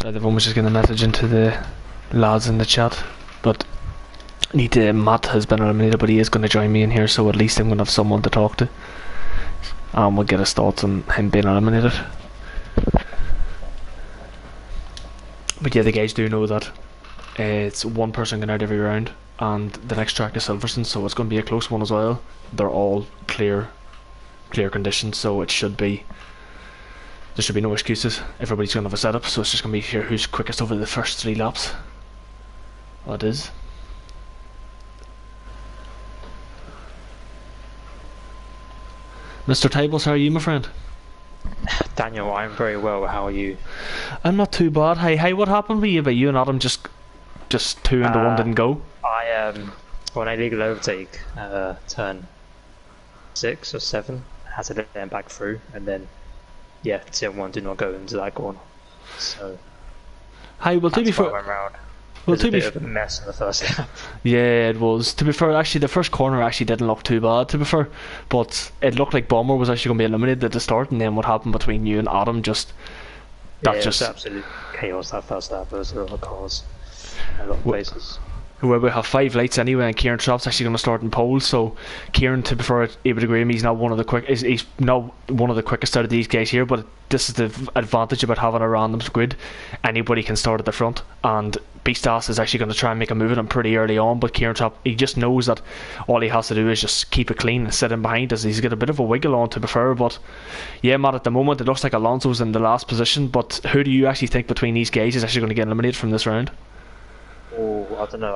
So everyone was just getting a message into the lads in the chat. But Matt has been eliminated, but he is going to join me in here, so at least I'm going to have someone to talk to. And we'll get his thoughts on him being eliminated. But yeah, the guys do know that it's one person going out every round, and the next track is Silverstone, so it's going to be a close one as well. They're all clear conditions, so there should be no excuses. Everybody's going to have a setup, so it's just going to be here who's quickest over the first 3 laps. Well, it is. Mr. Tables, how are you, my friend? Daniel, I'm very well. How are you? I'm not too bad. Hey, what happened with you? But you and Adam just 2 into 1 didn't go. When I legal overtake, turn 6 or 7, I had to let them back through, and then turn 1 did not go into that corner. So, well, to be fair, it was a bit of a mess in the first lap. Yeah, it was. To be fair, actually, the first corner actually didn't look too bad, to be fair. But it looked like Bomber was actually going to be eliminated at the start, and then what happened between you and Adam It was absolute chaos that first lap. There was a lot of cars, a lot of places. Well, we have 5 lights anyway, and Kieran Trapp's actually going to start in pole. So Kieran, to be fair, he would agree with me, he's not one of the he's not one of the quickest out of these guys here. But this is the advantage about having a random grid. Anybody can start at the front, and Beastas is actually going to try and make a move at him pretty early on. But Kieran Trapp, he just knows that all he has to do is just keep it clean and sit in behind us. He's got a bit of a wiggle on, to be fair. But yeah, Matt, at the moment it looks like Alonso's in the last position. But who do you actually think between these guys is actually going to get eliminated from this round? Oh, I don't know.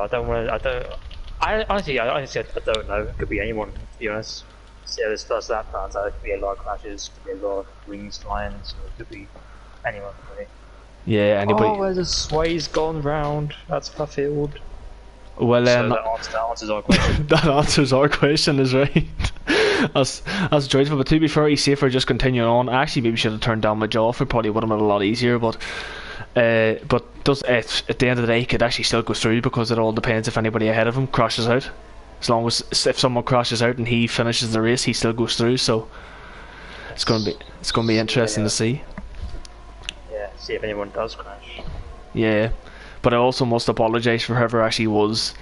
I honestly don't know. It could be anyone, to be honest. See how this first lap plans out. It could be a lot of crashes, could be a lot of wings flying, so it could be anyone, really. Yeah, anybody. Oh, where the sway's gone round. That's Fairfield. Well, so that answers our question. That answers our question, is right. That's joyful, but to be fair, he's safer just continuing on. I actually maybe should have turned down my jaw. It probably would have been a lot easier, but at the end of the day, he could actually still go through, because it all depends if anybody ahead of him crashes out. As long as if someone crashes out and he finishes the race, he still goes through. So it's going to be interesting to see. Yeah, see if anyone does crash. Yeah, but I also must apologise for whoever actually was,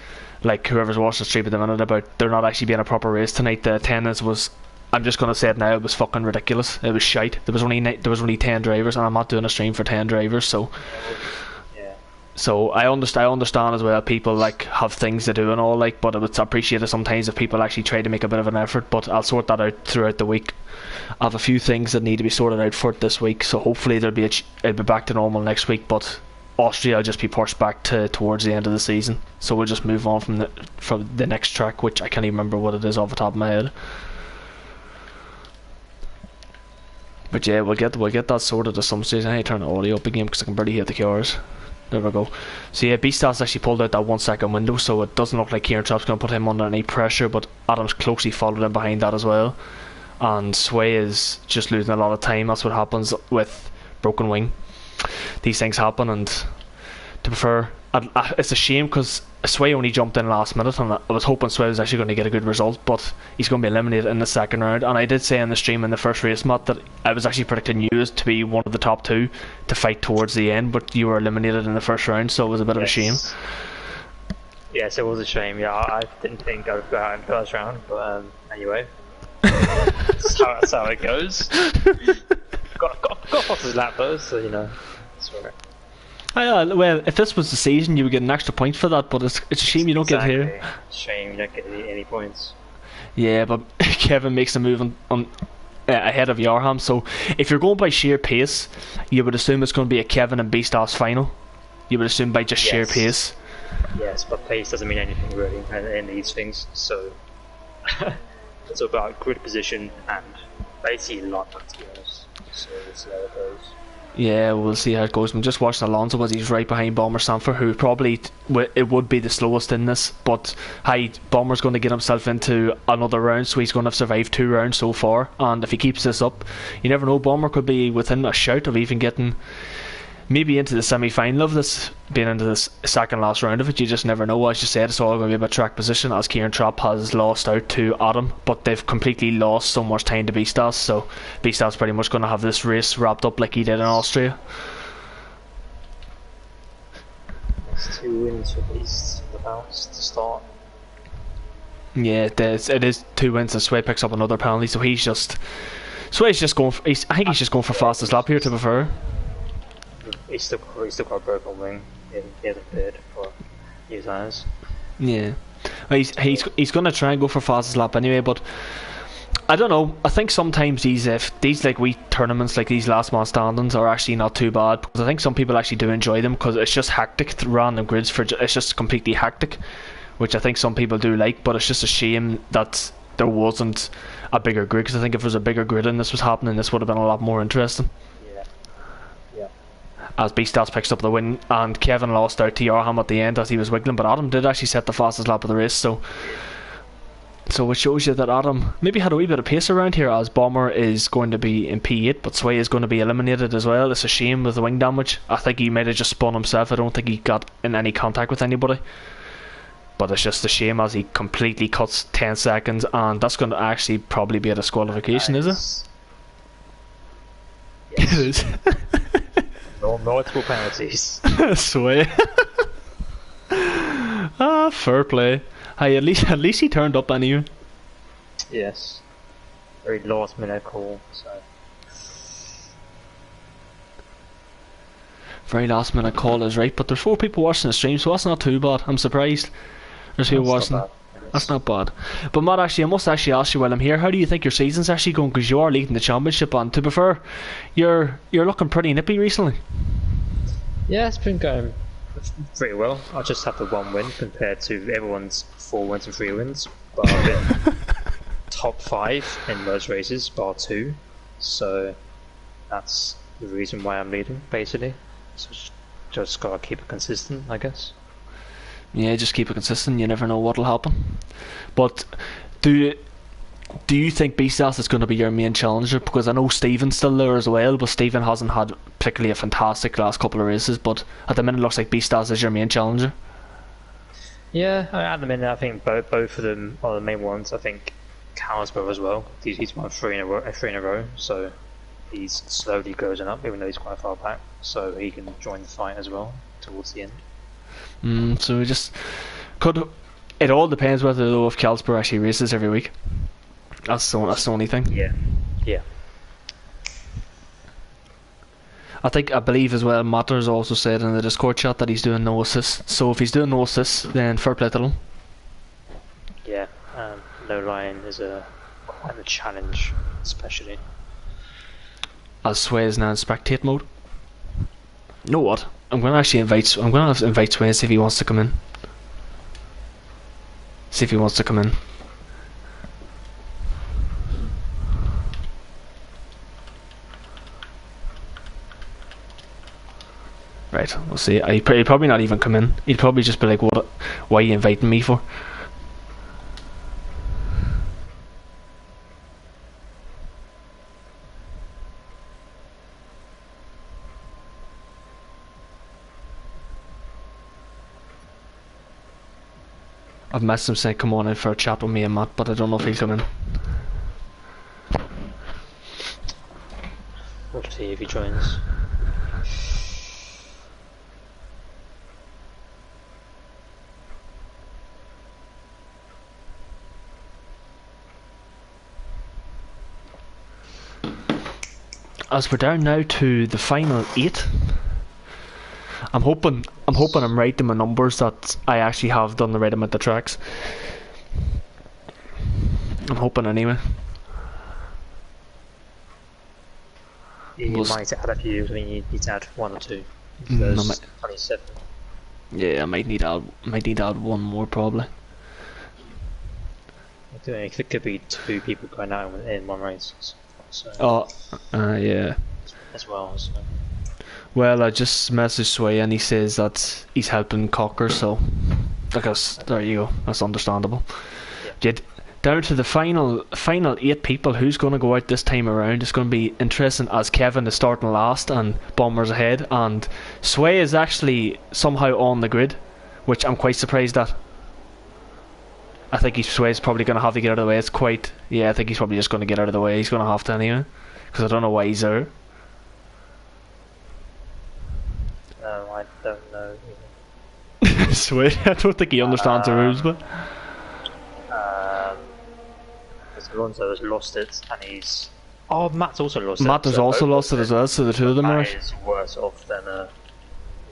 like whoever's watched the stream at the minute, about there not actually being a proper race tonight. The attendance was, I'm just going to say it now, it was fucking ridiculous. It was shite. There was only 10 drivers, and I'm not doing a stream for 10 drivers, so. Yeah. So I understand as well, people like have things to do and all, like, but it's appreciated sometimes if people actually try to make a bit of an effort. But I'll sort that out throughout the week. I have a few things that need to be sorted out for it this week, so hopefully it'll be back to normal next week. But Austria will just be pushed back towards the end of the season, so we'll just move on from the next track, which I can't even remember what it is off the top of my head. But yeah, we'll get that sorted at some stage. I need to turn the audio up again because I can barely hear the cars. There we go. So yeah, Beastas actually pulled out that 1 second window, so it doesn't look like Kieran Trapp's going to put him under any pressure, but Adam's closely followed him behind that as well. And Sway is just losing a lot of time. That's what happens with broken wing. These things happen, and to be fair, it's a shame because Sway only jumped in last minute, and I was hoping Sway was actually going to get a good result, but he's going to be eliminated in the second round. And I did say in the stream in the first race, Matt, that I was actually predicting you to be one of the top 2 to fight towards the end, but you were eliminated in the first round, so it was a bit of a shame. Yes, it was a shame. Yeah, I didn't think I would go out in the first round, but anyway, that's how it goes. got Foster's lap though, so you know, it's alright. Well, if this was the season, you would get an extra point for that, but it's a shame you don't get here. Shame you don't get any points. Yeah, but Kevin makes a move on ahead of Yarham, so if you're going by sheer pace, you would assume it's going to be a Kevin and Beastas final. You would assume by just sheer pace. Yes, but pace doesn't mean anything really in these things, so it's about grid position and basically luck, to be honest. So we'll see how it goes. Yeah, we'll see how it goes. I'm just watching Alonso as he's right behind Bomber Sanford, who probably it would be the slowest in this, but Bomber's going to get himself into another round, so he's going to have survived 2 rounds so far, and if he keeps this up, you never know, Bomber could be within a shout of even getting maybe into the semi-final of this, being into this second last round of it. You just never know. As you said, it's all going to be about track position, as Kieran Trapp has lost out to Adam, but they've completely lost so much time to Beastas, so Beastas pretty much going to have this race wrapped up like he did in Austria. 2 wins at least in the bounce to start. Yeah, it is 2 wins and Sway picks up another penalty, so Sway's just going for, I think he's just going for fastest lap here, to be fair. He's still got a broken wing. He hasn't paid for his eyes. Yeah. He's going to try and go for fastest lap anyway, but I don't know. I think sometimes these like wee tournaments, like these last man standings, are actually not too bad, because I think some people actually do enjoy them, because it's just hectic. Random grids it's just completely hectic, which I think some people do like. But it's just a shame that there wasn't a bigger grid, because I think if there was a bigger grid and this was happening, this would have been a lot more interesting. Yeah. As Beastas picks up the win, and Kevin lost out to Yarham at the end as he was wiggling, but Adam did actually set the fastest lap of the race, so it shows you that Adam maybe had a wee bit of pace around here, as Bomber is going to be in P8, but Sway is going to be eliminated as well. It's a shame with the wing damage. I think he might have just spun himself. I don't think he got in any contact with anybody, but it's just a shame, as he completely cuts 10 seconds, and that's going to actually probably be a disqualification, is it? Yes. It is. No multiple penalties. Sway. Fair play. Hey, at least he turned up anyway. Yes. Very last minute call, so. Very last minute call is right, but there's 4 people watching the stream, so that's not too bad. I'm surprised there's people watching. That's not bad. But Matt, actually, I must actually ask you while I'm here, how do you think your season's actually going? Because you are leading the championship, and to be fair, you're looking pretty nippy recently. Yeah, it's been going pretty well. I just have the 1 win compared to everyone's 4 wins and 3 wins. But I've been top 5 in most races, bar 2. So that's the reason why I'm leading, basically. So just gotta keep it consistent, I guess. Yeah, just keep it consistent. You never know what'll happen. But do you think Beastas is going to be your main challenger? Because I know Stephen's still there as well, but Stephen hasn't had particularly a fantastic last couple of races. But at the minute, it looks like Beastas is your main challenger. Yeah, at the minute, I think both of them are the main ones. I think Carlsberg as well. He's won 3 in a row, so he's slowly going up, even though he's quite far back. So he can join the fight as well towards the end. So we just could. It all depends whether though if Carlsberg actually races every week. That's the only thing. Yeah. I believe as well, Matters also said in the Discord chat that he's doing no assists. So if he's doing no assists, then fair play to him. Yeah, no line is quite a challenge, especially. As Sway is now in spectate mode. You know what? I'm going to invite Sway and see if he wants to come in. Right, we'll see. He'd probably not even come in. He'd probably just be like, "What? Why are you inviting me for?" I've messaged him saying come on in for a chat with me and Matt, but I don't know if he'll come in. We'll see if he joins. As we're down now to the final 8, I'm hoping I'm right in my numbers, that I actually have done the right amount of tracks. I'm hoping anyway. You might add a few. I mean, you need to add 1 or 2. There's 27. Yeah, I might need to add 1 more probably. It could be 2 people going out in 1 race. So yeah. As well. So. Well, I just messaged Sway and he says that he's helping Cocker, so I guess there you go. That's understandable. Yeah. Down to the final 8 people. Who's going to go out this time around? It's going to be interesting, as Kevin is starting last and Bomber's ahead, and Sway is actually somehow on the grid, which I'm quite surprised at. I think Sway's probably going to have to get out of the way. I think he's probably just going to get out of the way. He's going to have to anyway, because I don't know why he's there. No, I don't know either. Sweet. I don't think he understands the rules, but Alonso has lost it, and he's. Oh, Matt's also lost it. Matt has also lost it as well, so the two of them are. Matt is worse off than.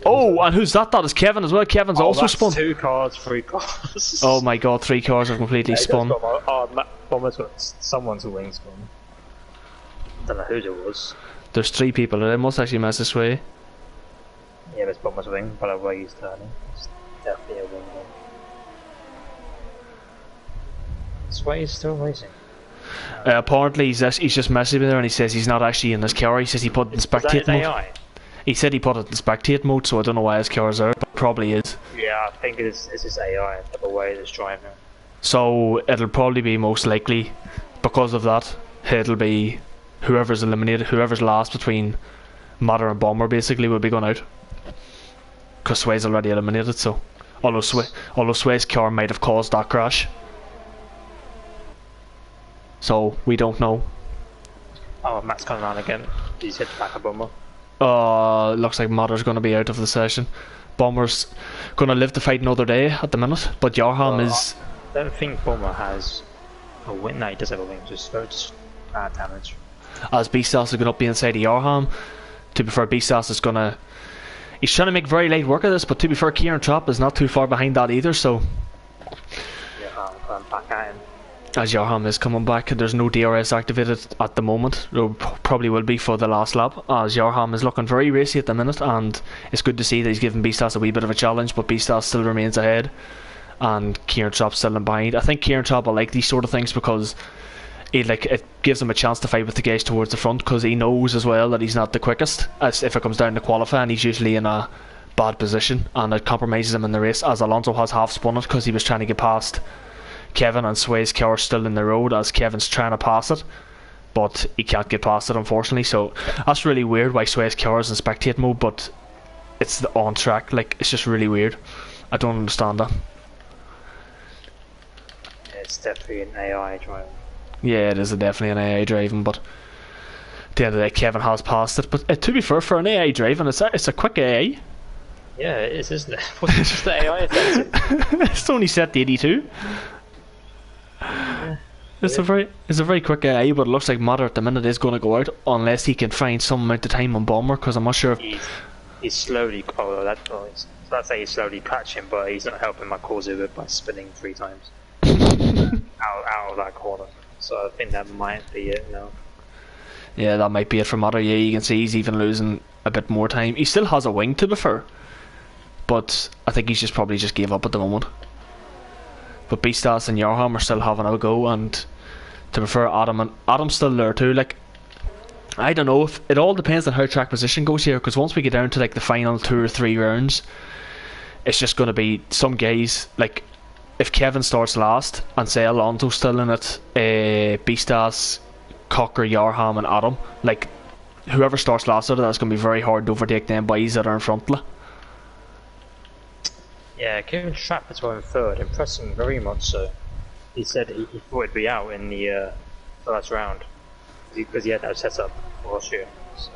Oh, and who's that? That is Kevin as well. Kevin's also that's spun. 2 cars, 3 cars. Oh my god, 3 cars are completely spun. Bomber's got someone's wing spun. Don't know who it was. There's 3 people, and it must actually mess this way. Yeah, it's Bomber's wing, by the way he's turning. It's definitely a wing. Sway's still racing. Apparently he's just messing with her, and he says he's not actually in his car. He says he put it in spectate mode. AI? He said he put it in spectate mode, so I don't know why his car's there, but probably is. Yeah, I think it's just AI, the way it's driving. So it'll probably be most likely, because of that, it'll be whoever's eliminated, whoever's last between Matter and Bomber basically will be going out. Because Sway's already eliminated, so although Sway's car might have caused that crash. So we don't know. Oh, Matt's coming on again. He's hit back a Bomber. Looks like Matter's going to be out of the session. Bomber's going to live to fight another day at the minute, but Yarham is. I don't think Bomber has a win. No, he does have a win, just bad damage. As Beastas is going to be inside of Yarham. To be fair, Beastas is going to. He's trying to make very light work of this, but to be fair, Kieran Trapp is not too far behind that either, so. Yeah, I'm back at him. As Yarham is coming back, there's no DRS activated at the moment. There probably will be for the last lap, as Yarham is looking very racy at the minute, and it's good to see that he's giving Beastas a wee bit of a challenge, but Beastas still remains ahead, and Kieran Trapp's still in behind. I think Kieran Trapp will like these sort of things because it gives him a chance to fight with the guys towards the front, because he knows as well that he's not the quickest. As if it comes down to qualifying, he's usually in a bad position, and it compromises him in the race, as Alonso has half spun it because he was trying to get past Kevin, and Sway's car still in the road as Kevin's trying to pass it, but he can't get past it unfortunately. So that's really weird why Sway's car is in spectate mode, but it's on track. Like, it's just really weird. I don't understand that. Yeah, it's definitely an AI driving. Yeah, it is definitely an AI driving, but at the end of the day, Kevin has passed it. But to be fair, for an AI driving, it's a quick AI. Yeah, it is, isn't it? What's just the AI effect? It's only set to 82. Yeah. It's a very quick AI, but it looks like Matter at the minute is going to go out unless he can find some amount of time on Bomber, because I'm not sure if he's slowly. Let's say he's slowly catching, but he's not helping my cause over by spinning 3 times out of that corner. So I think that might be it now. Yeah, that might be it for Matter. Yeah, you can see he's even losing a bit more time. He still has a wing, to be fair, but I think he's probably just gave up at the moment. But Beastas and Yarham are still having a go, and to be fair, Adam's still there too. Like, I don't know, if it all depends on how track position goes here, because once we get down to like the final 2 or 3 rounds, it's just going to be some guys, like if Kevin starts last and say Alonso's still in it, Beastas, Cocker, Yarham and Adam, like whoever starts last out of that's going to be very hard to overtake them boys that are in front. Yeah, Kieran Trapp is going third, impressing very much so. He said he thought it'd be out in the first round because he had no setup for Austria. So.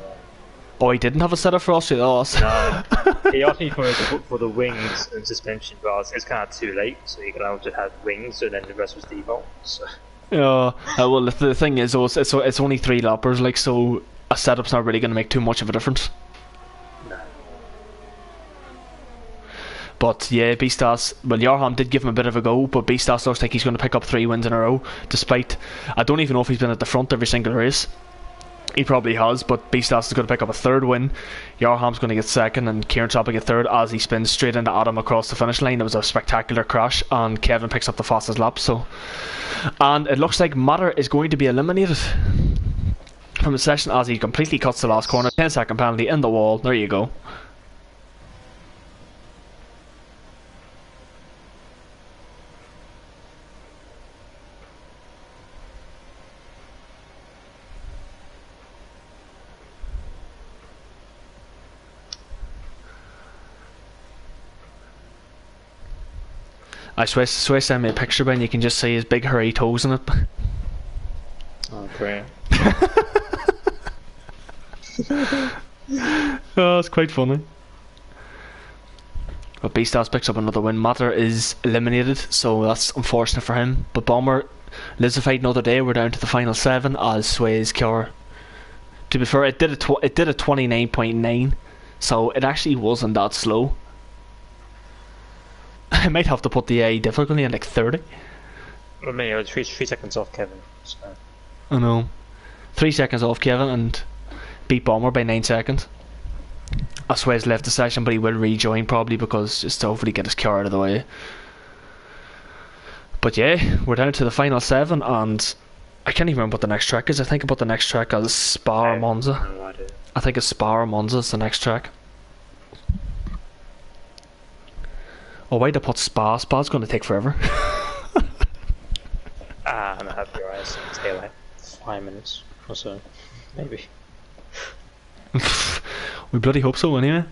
Oh, he didn't have a setup for Austria? Oh, no. He asked me for the wings and suspension, but it's kind of too late, so he could only just have wings and then the rest was default. So. Yeah, well, the thing is, it's only 3 lappers, like, so a setup's not really going to make too much of a difference. But yeah, Beastas, well, Yarham did give him a bit of a go, but Beastas looks like he's going to pick up 3 wins in a row, despite, I don't even know if he's been at the front every single race. He probably has, but Beastas is going to pick up a 3rd win. Yarham's going to get 2nd, and Kieran Trapp will get 3rd as he spins straight into Adam across the finish line. It was a spectacular crash, and Kevin picks up the fastest lap. So, and it looks like Matter is going to be eliminated from the session as he completely cuts the last corner. 10-second penalty in the wall. There you go. I swear send me a picture, Ben, you can just see his big hairy toes in it. Oh, great. Oh, it's quite funny. But Beastars picks up another win. Matter is eliminated, so that's unfortunate for him. But Bomber lives to fight another day. We're down to the final 7 as Sway's Cure. To be fair, it did a 29.9, so it actually wasn't that slow. I might have to put the difficulty in like 30. I mean, it was 3 seconds off Kevin. So. I know. 3 seconds off Kevin and beat Bomber by 9 seconds. Sway's left the session, but he will rejoin probably because just to hopefully get his car out of the way. But yeah, we're down to the final 7, and I can't even remember what the next track is. I think about the next track as Spa or Monza. I think it's Spa or Monza is the next track. Oh, why'd I put Spa? Spa's going to take forever. I'm happy your eyes. Stay like 5 minutes or so, maybe. We bloody hope so anyway.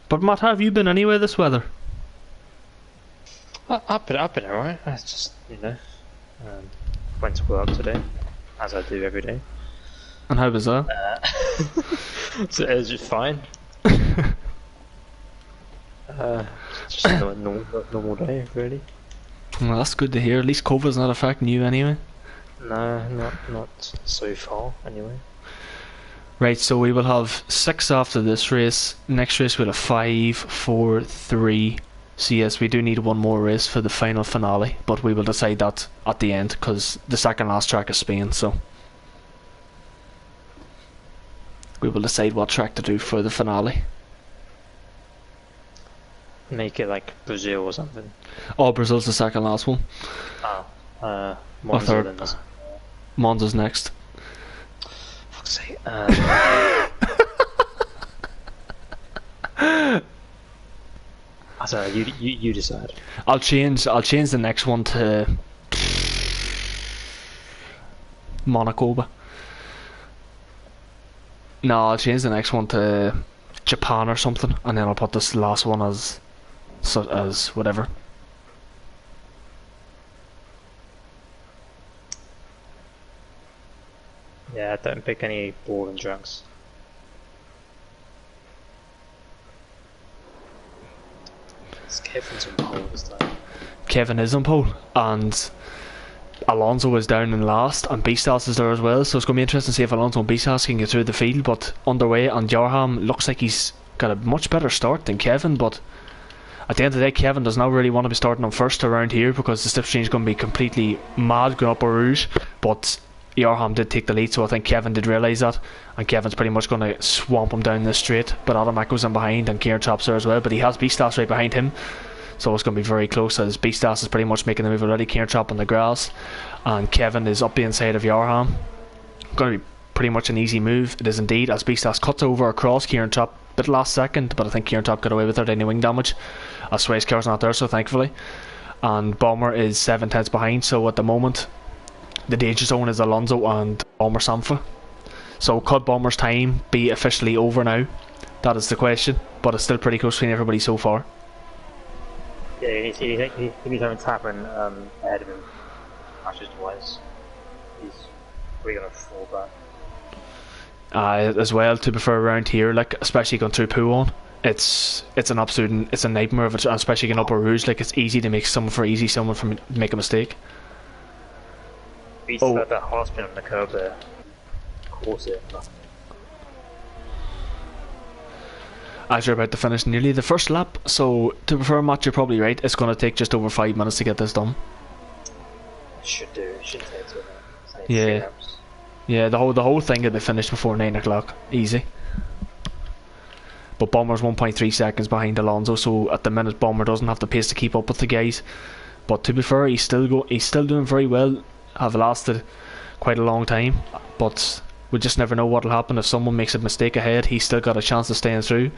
But Matt, how have you been anyway this weather? I've been alright. I just, went to work today, as I do every day. And how was that? So it was just fine. Just a normal day, really. Well, that's good to hear. At least COVID's not affecting you anyway. No, not so far, anyway. Right, so we will have 6 after this race. Next race we'll have 5, 4, 3. So yes, we do need one more race for the final finale, but we will decide that at the end because the second last track is Spain, so we will decide what track to do for the finale. Make it like Brazil or something. Oh, Brazil's the second last one. Oh, Monza. Monza's next. Fuck's sake. Sorry, you decide. I'll change the next one to Monaco. No, I'll change the next one to Japan or something, and then I'll put this last one as whatever. Yeah, don't pick any boring tracks. Kevin's on pole this time. Kevin is on pole, and Alonso is down in last, and Beastars is there as well, so it's going to be interesting to see if Alonso and Beastars can get through the field. But underway, and Jarham looks like he's got a much better start than Kevin, but at the end of the day, Kevin does not really want to be starting on first around here because the slipstream is going to be completely mad going up a Rouge. But Jarham did take the lead, so I think Kevin did realise that, and Kevin's pretty much going to swamp him down this straight. But Adamak goes in behind, and Kieran Traps there as well, but he has Beastars right behind him, so it's going to be very close as Beastars is pretty much making the move already. Kieran Trap on the grass, and Kevin is up the inside of Jarham. Going to be pretty much an easy move. It is indeed, as Beastars cuts over across Kieran Trap bit last second, but I think Kieran Trap got away without any wing damage as Sway's car's not there, so thankfully. And Bomber is 7 tenths behind, so at the moment the danger zone is Alonso and Bomber Sampha. So could Bomber's time be officially over now? That is the question, but it's still pretty close between everybody so far. Yeah, he's having to happen ahead of him. Matches wise, he's really gonna fall back. As well, to be fair, around here, like especially going through Pouon, it's a nightmare of it, especially going up a Rouge. Like it's easy to make someone from make a mistake. He's got that horse spin on the curb there. Course it. As you're about to finish nearly the first lap, so to be fair, Matt, you're probably right. It's going to take just over 5 minutes to get this done. Should take 2 minutes. Yeah. Yeah, the whole thing will be finished before 9 o'clock, easy. But Bomber's 1.3 seconds behind Alonso, so at the minute Bomber doesn't have the pace to keep up with the guys. But to be fair, he's still doing very well. Have lasted quite a long time, but we just never know what will happen. If someone makes a mistake ahead, he's still got a chance of staying through,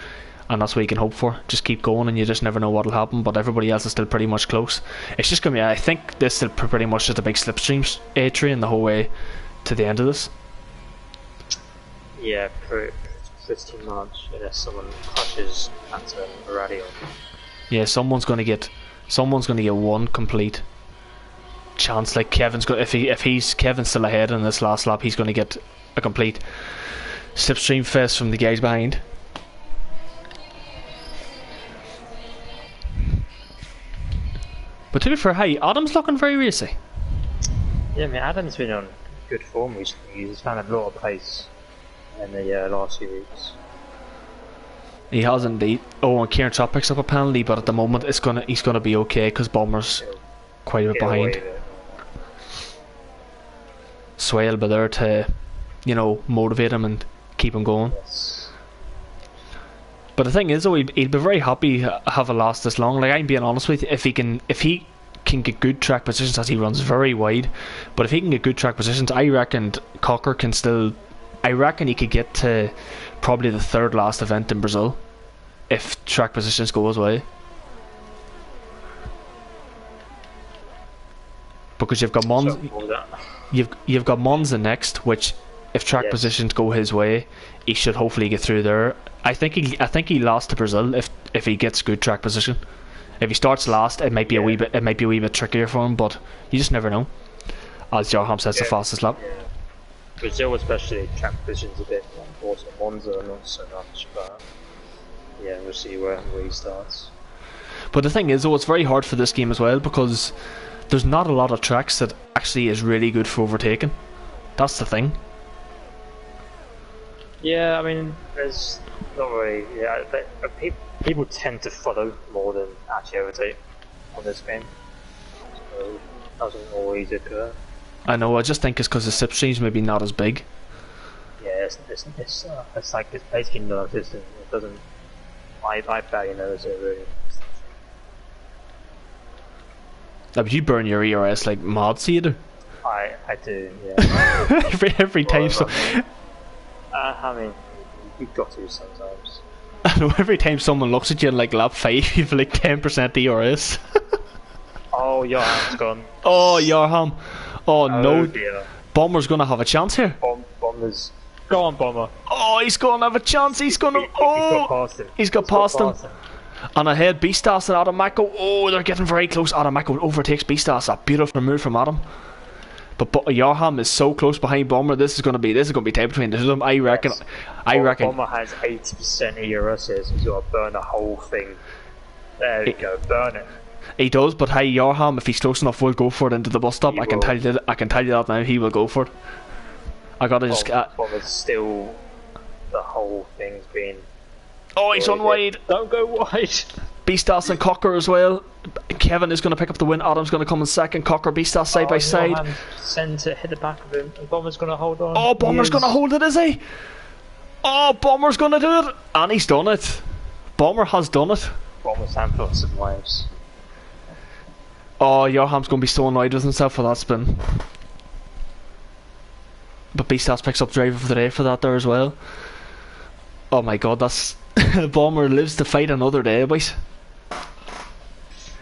and that's what you can hope for. Just keep going, and you just never know what will happen. But everybody else is still pretty much close. It's just gonna be, I think this is pretty much just a big slipstream train the whole way to the end of this. Yeah, pretty much, unless someone crashes at a radio. Yeah, someone's gonna get one complete chance. Like Kevin's got if Kevin's still ahead in this last lap, he's going to get a complete slipstream fest from the guys behind. But to be fair, hey, Adam's looking very racy. Yeah, I mean, Adam's been on good form recently. He's found a lot of pace in the last few weeks. He has indeed. Oh, and Kieran Trott picks up a penalty, but at the moment he's gonna be okay because Bomber's quite a bit behind. Swale will be there to, you know, motivate him and keep him going. Yes. But the thing is, though, he'll be very happy having lost this long. Like, I'm being honest with you, if he can get good track positions, as he runs very wide, but if he can get good track positions, I reckon Cocker can still. I reckon he could get to probably the third last event in Brazil if track positions go his way. Because you've got you've got Monza next, which if track positions go his way, he should hopefully get through there. I think he lost to Brazil if he gets good track position. If he starts last, it might be a wee bit trickier for him, but you just never know. As Jarham says, the fastest lap. Yeah. Brazil especially, track position's a bit important. Monza not so much, but yeah, we'll see where he starts. But the thing is, though, it's very hard for this game as well because there's not a lot of tracks that actually is really good for overtaking. That's the thing. Yeah, I mean, there's not really. Yeah, people tend to follow more than actually overtake on this game, so it doesn't always occur. I know. I just think it's because the slipstream's maybe not as big. Yeah, it's like it's basically non-existent. It doesn't. I barely notice it really. Now, but you burn your ERS like mods, you do. I do. Yeah. every time. I mean, you've got to sometimes. I know. Every time someone looks at you in like lap 5, you've like 10% ERS. Oh, Jarham's gone. Oh, Jarham. Oh no. Dear. Bomber's gonna have a chance here. Bomber's. Go on, Bomber. Oh, he's gonna have a chance. He's gonna. He's got past him. And ahead, Beastas and Adam Mako. Oh, they're getting very close. Adam Mako overtakes Beastas. A beautiful move from Adam. But Jarham is so close behind Bomber. This is gonna be tight between the two of them. I reckon. Bomber has 80% ERS, so he's got to burn the whole thing. There we go, burn it. He does, but hey, Jarham, if he's close enough, will go for it into the bus stop. I can tell you that now. He will go for it. I gotta just. Bomber's still. The whole thing's been. Oh, he's on wide. Don't go wide. Beastas and Cocker as well. Kevin is going to pick up the win. Adam's going to come in second. Cocker, Beastas side by side. Send to hit the back of him. And Bomber's going to hold on. Oh, Bomber's going to hold it, is he? Oh, Bomber's going to do it. And he's done it. Bomber has done it. Bomber's handful some waves. Oh, Jarham's going to be so annoyed with himself for that spin. But Beastas picks up driver for the day for that there as well. Oh my god, that's... Bomber lives to fight another day, boys.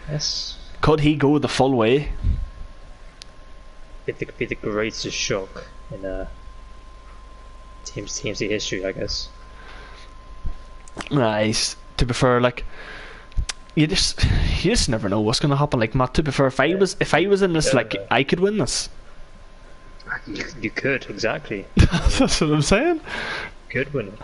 Yes. Could he go the full way? It could be the greatest shock in TMC history, I guess. Nice. To be fair, like you just never know what's gonna happen. Like Matt, to be fair, if I was in this, like I could win this. You could, exactly. That's what I'm saying. Could win it.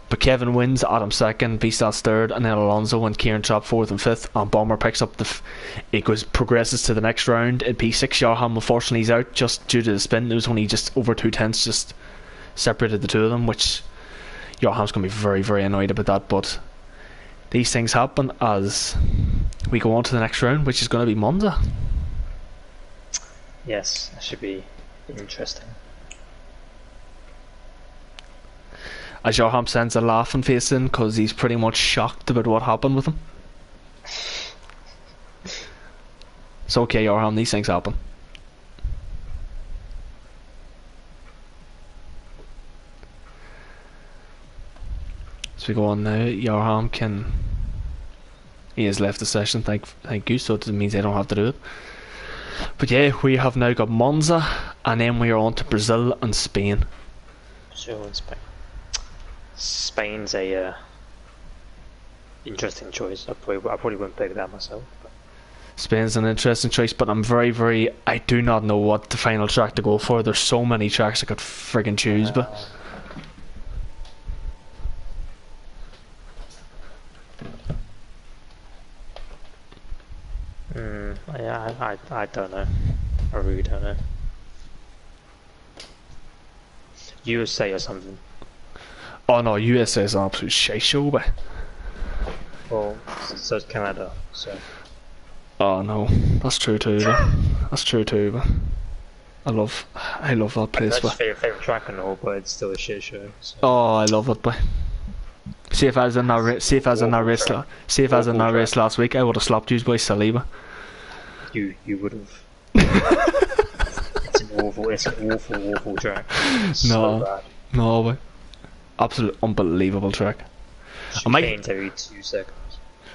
But Kevin wins, Adam second, Beastas third, and then Alonso and Kieran Trott fourth and fifth, and Bomber picks up progresses to the next round in P6. Jarham unfortunately is out just due to the spin. It was only just over 2/10 just separated the two of them, which Jarham's going to be very, very annoyed about that. But these things happen as we go on to the next round, which is going to be Monza. Yes, that should be interesting. As Jarham sends a laughing face in because he's pretty much shocked about what happened with him. It's okay, Jarham, these things happen. So we go on now. Jarham he has left the session, thank you, so it means I don't have to do it. But yeah, we have now got Monza, and then we are on to Brazil and Spain. Brazil and Spain. Spain's a interesting choice. I probably wouldn't pick that myself. But. Spain's an interesting choice, but I do not know what the final track to go for. There's so many tracks I could friggin' choose, but yeah, I don't know. I really don't know. USA or something. oh no, USA is an absolute shite show, but Well, so is Canada. So oh no, that's true too. That's true too. But I love that place. that's But favorite track and all, but it's still a shit show. So. oh, I love it. But see if I was in that race last week, I would have slapped you by silly. But You would have. It's an awful track. It's so bad. no, but absolute unbelievable track. Chicanes every 2 seconds.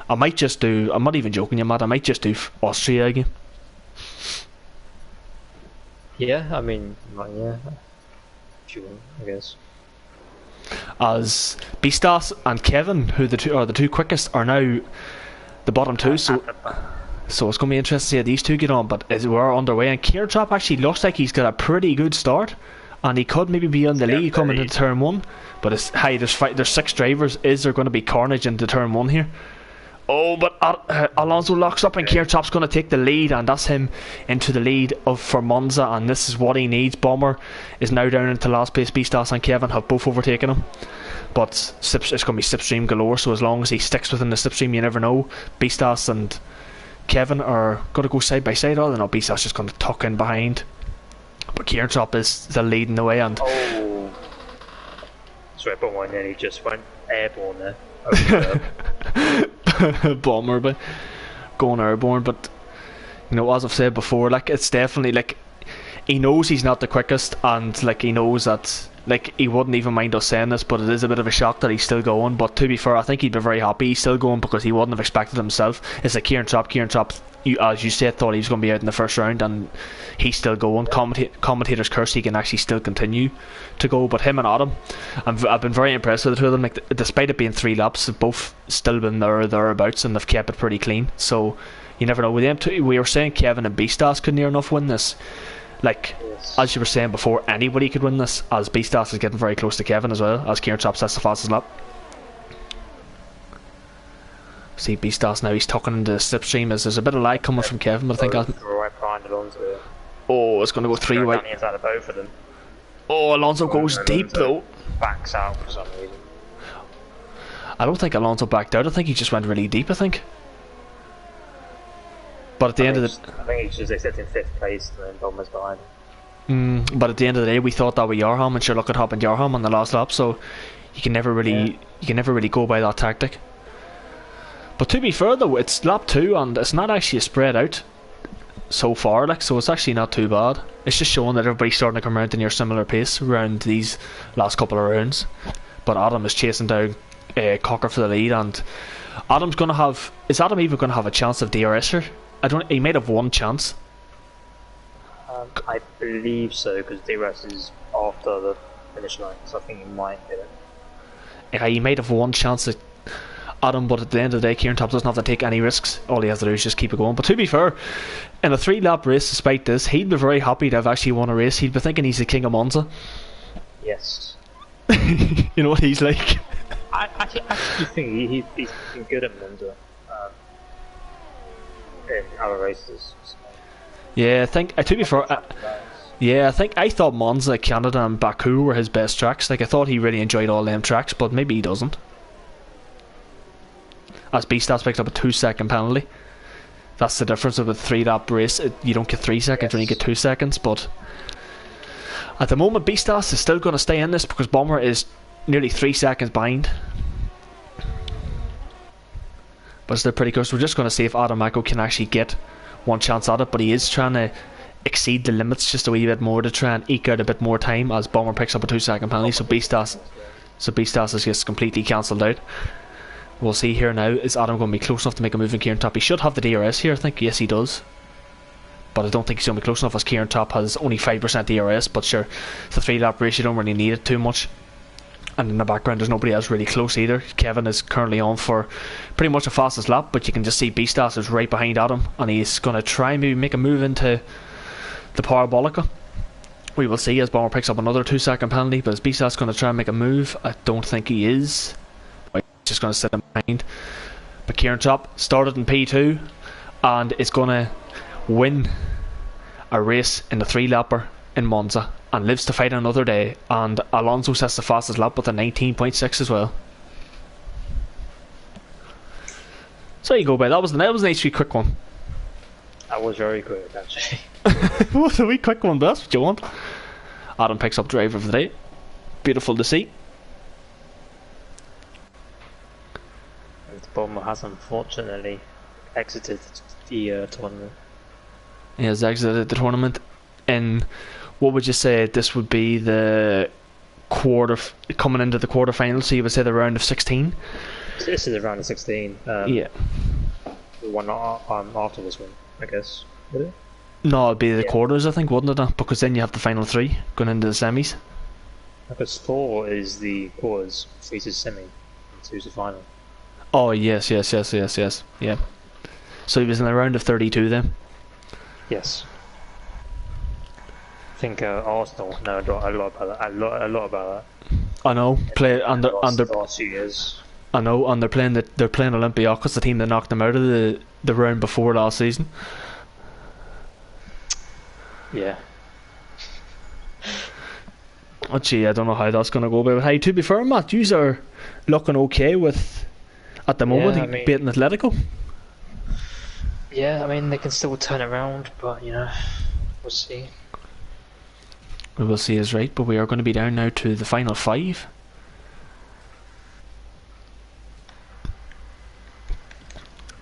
I might just do. I'm not even joking, you Matt. I might just do Austria again. Yeah, I mean, yeah. If you want, I guess. As Beastas and Kevin, who are the two quickest, are now the bottom two. So it's going to be interesting to see how these two get on. But as we're underway, and Kieran Trap actually looks like he's got a pretty good start, and he could maybe be on the lead coming into turn one. But it's there's 6 drivers. Is there going to be carnage into turn one here? Oh, but Alonso locks up, and Kieran Trap's going to take the lead, and that's him into the lead for Monza, and this is what he needs. Bomber is now down into last place. Beastas and Kevin have both overtaken him. But it's going to be slipstream galore, so as long as he sticks within the slipstream, you never know. Beastas and Kevin are going to go side by side, or no, Beastas just going to tuck in behind. But Kieran Trap is the leading the way, and sorry, but one nearly just went airborne there. Bomber, but going airborne. But you know, as I've said before, like it's definitely like he knows he's not the quickest, and like he knows that like he wouldn't even mind us saying this, but it is a bit of a shock that he's still going. But to be fair, I think he'd be very happy he's still going, because he wouldn't have expected himself. It's like Kieran Trap, as you said, thought he was going to be out in the first round, and he's still going. Commentators curse he can actually still continue to go. But him and Adam, I've been very impressed with the two of them. Like, despite it being 3 laps, they've both still been thereabouts, and they've kept it pretty clean. So you never know with them two. We were saying Kevin and Beastas could near enough win this. Like, as you were saying before, anybody could win this, as Beastas is getting very close to Kevin as well, as Kieran Trap sets the fastest lap. See Beastas now, he's tucking into the slipstream as there's a bit of lag coming from Kevin, but I think right behind Alonso. Oh, it's going to go 3 wide. Inside of both of them. Oh, Alonso goes deep though. Backs out for some reason. I don't think Alonso backed out, I think he just went really deep, I think. But at the end of the... I think he's just accepting 5th place and then Bomber's behind him. But at the end of the day, we thought that with Yarham, and sure, look, it happened Yarham on the last lap, so you can never really go by that tactic. But to be fair though, it's lap 2 and it's not actually spread out so far, like, so it's actually not too bad. It's just showing that everybody's starting to come around to near similar pace around these last couple of rounds. But Adam is chasing down Cocker for the lead, and Adam's going to have... Is Adam even going to have a chance of DRS here? He might have one chance. I believe so, because DRS is after the finish line, so I think he might get it. Yeah, he might have one chance at Adam, but at the end of the day, Kieran Trap doesn't have to take any risks. All he has to do is just keep it going. But to be fair, in a 3-lap race, despite this, he'd be very happy to have actually won a race. He'd be thinking he's the king of Monza. Yes. You know what he's like. I actually think he's been good at Monza in other races. So. Yeah, I think, to be fair, I thought Monza, Canada and Baku were his best tracks. Like, I thought he really enjoyed all them tracks, but maybe he doesn't. As Beastas picked up a 2-second penalty. That's the difference of a 3-lap race. You don't get 3 seconds, when you get 2 seconds. But at the moment, Beastas is still going to stay in this, because Bomber is nearly 3 seconds behind. But it's still pretty close. We're just going to see if Adam Mako can actually get one chance at it, but he is trying to exceed the limits just a wee bit more to try and eke out a bit more time, as Bomber picks up a 2-second penalty. So Beastas is just completely cancelled out. We'll see here now, is Adam going to be close enough to make a move in Kieran Trap? He should have the DRS here, I think. Yes, he does. But I don't think he's going to be close enough, as Kieran Trap has only 5% DRS. But sure, it's a 3-lap race, you don't really need it too much. And in the background there's nobody else really close either. Kevin is currently on for pretty much the fastest lap, but you can just see Beastas is right behind Adam, and he's going to try and maybe make a move into the Parabolica. We will see as Bomber picks up another 2-second penalty, but is Beastas going to try and make a move? I don't think he is. He's just going to sit him behind. But Kieran Chop started in P2 and is going to win a race in the 3-lapper in Monza and lives to fight another day, and Alonso sets the fastest lap with a 19.6 as well. So there you go, babe. That was a nice wee quick one. That was very quick, actually. It was a wee quick one, but that's what you want. Adam picks up driver of the day. Beautiful to see. The Bomber has unfortunately exited the tournament. He has exited the tournament in, what would you say, this would be the coming into the quarterfinals, so you would say the round of 16? This is the round of 16. Yeah. The one after this one, I guess. Would it? No, it'd be the quarters, I think, wouldn't it? Because then you have the final 3 going into the semis. Because 4 is the quarters, 3 is semi, and 2 is the final. Oh, yes, yeah. So he was in the round of 32 then? Yes. I think Arsenal know a lot about that. A lot about that. I know. Play under. Last 2 years. I know, and they're playing Olympiacos, the team that knocked them out of the round before last season. Yeah. Oh, gee, I don't know how that's going to go, but hey, to be fair, Matt, you are looking okay with at the moment beating Atletico. Yeah, I mean they can still turn around, but you know, we'll see. We will see is right, but we are going to be down now to the final 5.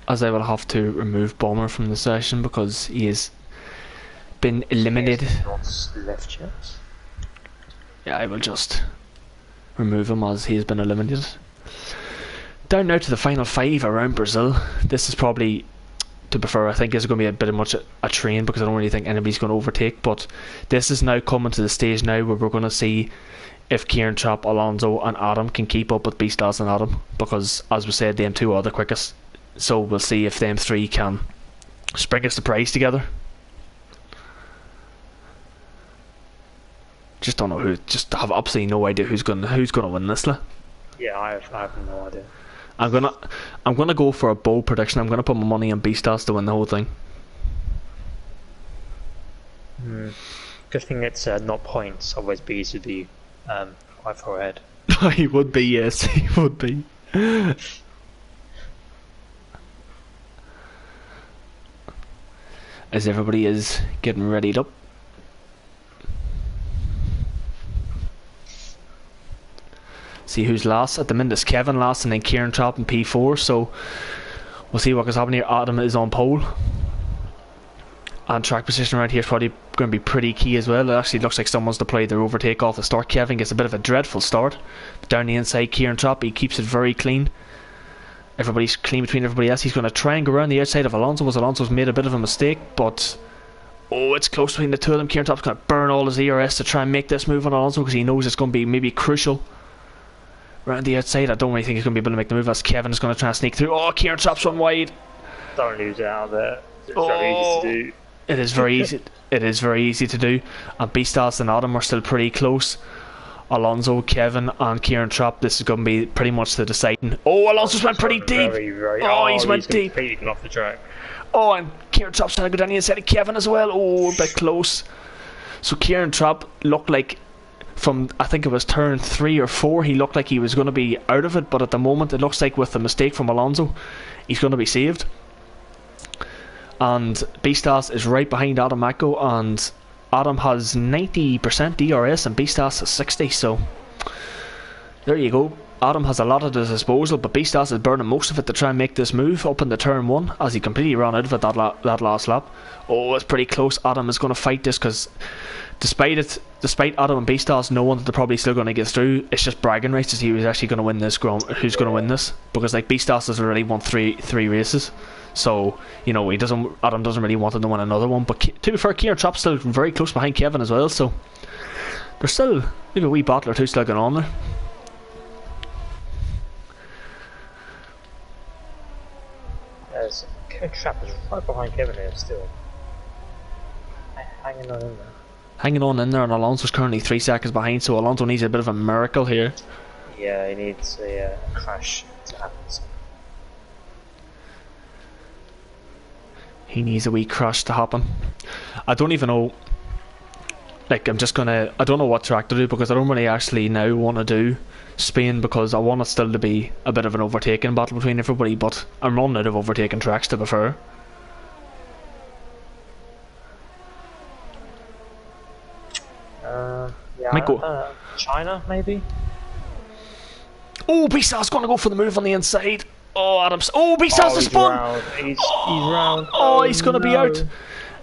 As I will have to remove Bomber from the session because he has been eliminated. Not left yet. Yeah, I will just remove him as he has been eliminated. Down now to the final 5 around Brazil. This is probably, to be fair, I think is going to be a bit of much a train because I don't really think anybody's going to overtake, but this is now coming to the stage now where we're going to see if Kieran Chop, Alonso and Adam can keep up with Beastars and Adam, because as we said, them 2 are the quickest. So we'll see if them 3 can spring a surprise together. Just don't know who. Just have absolutely no idea who's gonna win this. Yeah, I have no idea. I'm gonna go for a bold prediction. I'm gonna put my money on Beastars to win the whole thing. Good thing it's not points. Otherwise, Bees would be quite far ahead. He would be, yes, he would be. As everybody is getting readied up. See who's last. At the minute it's Kevin last and then Kieran Chop in P4, so we'll see what goes happen here. Adam is on pole. And track position around here is probably going to be pretty key as well. It actually looks like someone's to play their overtake off the start. Kevin gets a bit of a dreadful start. But down the inside, Kieran Chop, he keeps it very clean. Everybody's clean between everybody else. He's going to try and go around the outside of Alonso, as Alonso's made a bit of a mistake, but it's close between the 2 of them. Kieran Chop's going to burn all his ERS to try and make this move on Alonso because he knows it's going to be maybe crucial. Around the outside, I don't really think he's going to be able to make the move as Kevin is going to try and sneak through. Oh, Kieran Chop's one wide. Don't lose it out there. It's very easy to do. It is very easy. It is very easy to do. And Beastars and Adam are still pretty close. Alonso, Kevin and Kieran Chop, this is going to be pretty much the deciding. Oh, Alonso's went pretty deep. He's went deep. Completely off the track. Oh, and Kieran Chop's trying to go down the inside of Kevin as well. Oh, a bit close. So Kieran Chop looked like, from I think it was turn 3 or 4, he looked like he was going to be out of it, but at the moment it looks like with the mistake from Alonso, he's going to be saved. And Beastars is right behind Adam Mako, and Adam has 90% DRS and Beastars has 60, so there you go. Adam has a lot at his disposal, but Beastars is burning most of it to try and make this move up into turn 1 as he completely ran out of it that last lap. Oh, it's pretty close. Adam is going to fight this because despite Adam and Beastars knowing that they're probably still going to get through, it's just bragging rights to see who's actually going to win this. Who's going to win this? Because like Beastars has already won three races, so you know Adam doesn't really want him to win another one. But to be fair, Kieran Chop's still very close behind Kevin as well, so there's still maybe a wee battle or two still going on there. Kieran Trapp is right behind Kevin here still. Hanging on in there. Hanging on in there, and Alonso's currently 3 seconds behind, so Alonso needs a bit of a miracle here. Yeah, he needs a crash to happen. He needs a wee crash to happen. I don't even know. Like, I don't know what track to do, because I don't really actually now want to do Spain, because I want it still to be a bit of an overtaking battle between everybody, but I'm running out of overtaking tracks, to be fair. Yeah, Might go. China, maybe? Oh, Bisas's going to go for the move on the inside. Oh, Adams. Oh, Bisas has spun! He's round. Oh, he's going to be out.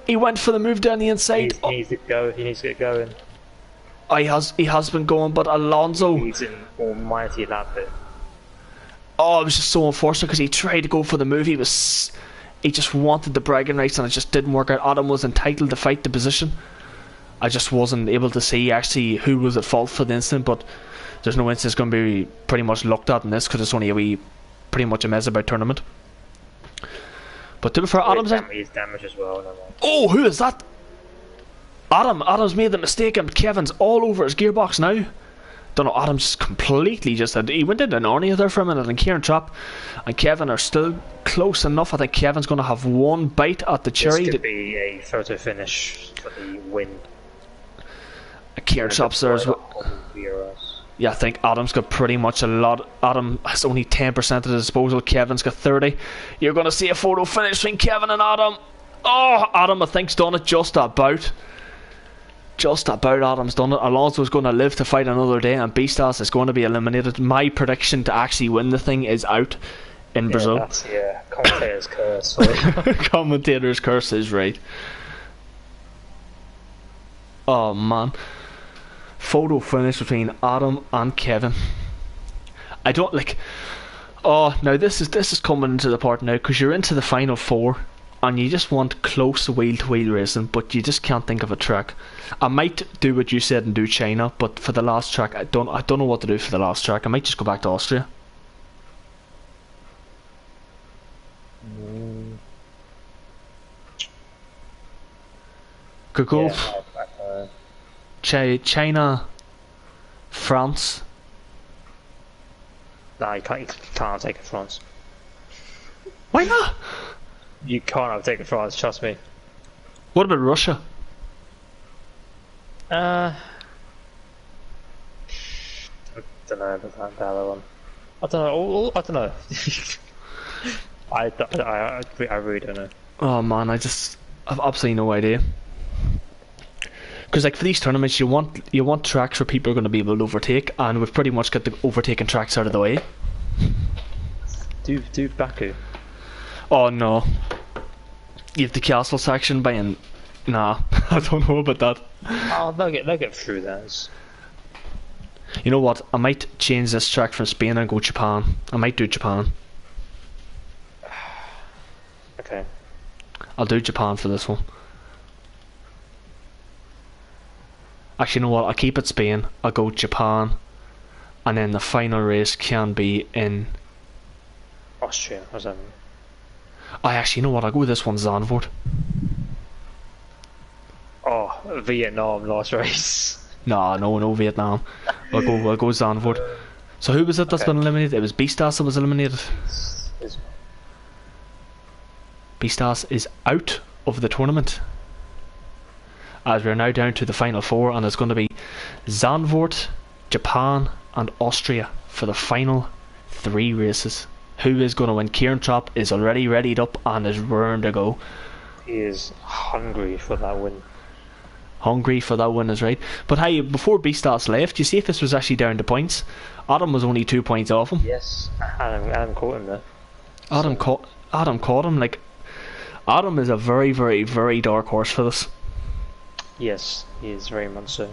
He went for the move down the inside. He needs to go. He needs to get going. Oh, he has been going, but Alonso... He's in almighty lap bit. Oh, it was just so unfortunate, because he tried to go for the move. He just wanted the bragging rights, and it just didn't work out. Adam was entitled to fight the position. I just wasn't able to see actually who was at fault for the incident, but there's no instance going to be pretty much looked at in this, because it's only pretty much a mess about tournament. But to be fair, Adam's... He's damaged as well. Oh, who is that? Adam's made the mistake, and Kevin's all over his gearbox now. Don't know, Adam's completely he went into Narnia there for a minute, and Kieran Trapp and Kevin are still close enough. I think Kevin's going to have one bite at the cherry. This could be a photo finish for the win. Kieran Trapp's there as well. Yeah, I think Adam's got pretty much a lot. Adam has only 10% at his disposal. Kevin's got 30. You're going to see a photo finish between Kevin and Adam. Oh, Adam, I think's done it just about. Just about. Adam's done it. Alonso's going to live to fight another day, and Beastas is going to be eliminated. My prediction to actually win the thing is out in Brazil. That's, commentator's curse. Sorry. Commentator's curse is right. Oh man. Photo finish between Adam and Kevin. I don't like. Oh, now this is coming into the part now, because you're into the final four, and you just want close wheel-to-wheel racing, but you just can't think of a track. I might do what you said and do China, but for the last track, I don't know what to do for the last track. I might just go back to Austria. Could go. Yeah, China, France. No, you can't take it France. Why not? You can't have taken France, trust me. What about Russia? I don't know about the other one. I don't know. I don't know. I really don't know. Oh man, I've absolutely no idea. Because like for these tournaments, you want tracks where people are going to be able to overtake, and we've pretty much got the overtaking tracks out of the way. Do Baku. Oh no. You have the castle section buying. Nah, I don't know about that. Oh, they'll get through that. You know what? I might change this track from Spain and go Japan. I might do Japan. Okay. I'll do Japan for this one. Actually, you know what? I'll keep it Spain. I'll go Japan, and then the final race can be in Austria or something. Actually, you know what? I'll go with this one, Zandvoort. Oh, Vietnam last race. No Vietnam. I'll go Zandvoort. So who was it that's been eliminated? It was Beastas that was eliminated. Beastas is out of the tournament, as we're now down to the final four, and it's going to be Zandvoort, Japan and Austria for the final three races. Who is going to win? Kieran Trapp is already readied up and is raring to go. He is hungry for that win. Hungry for that win is right. But hey, before Beastas left, you see if this was actually down to points. Adam was only 2 points off him. Yes, Adam caught him there. Adam caught him. Like, Adam is a very, very, very dark horse for this. Yes, he is very much so.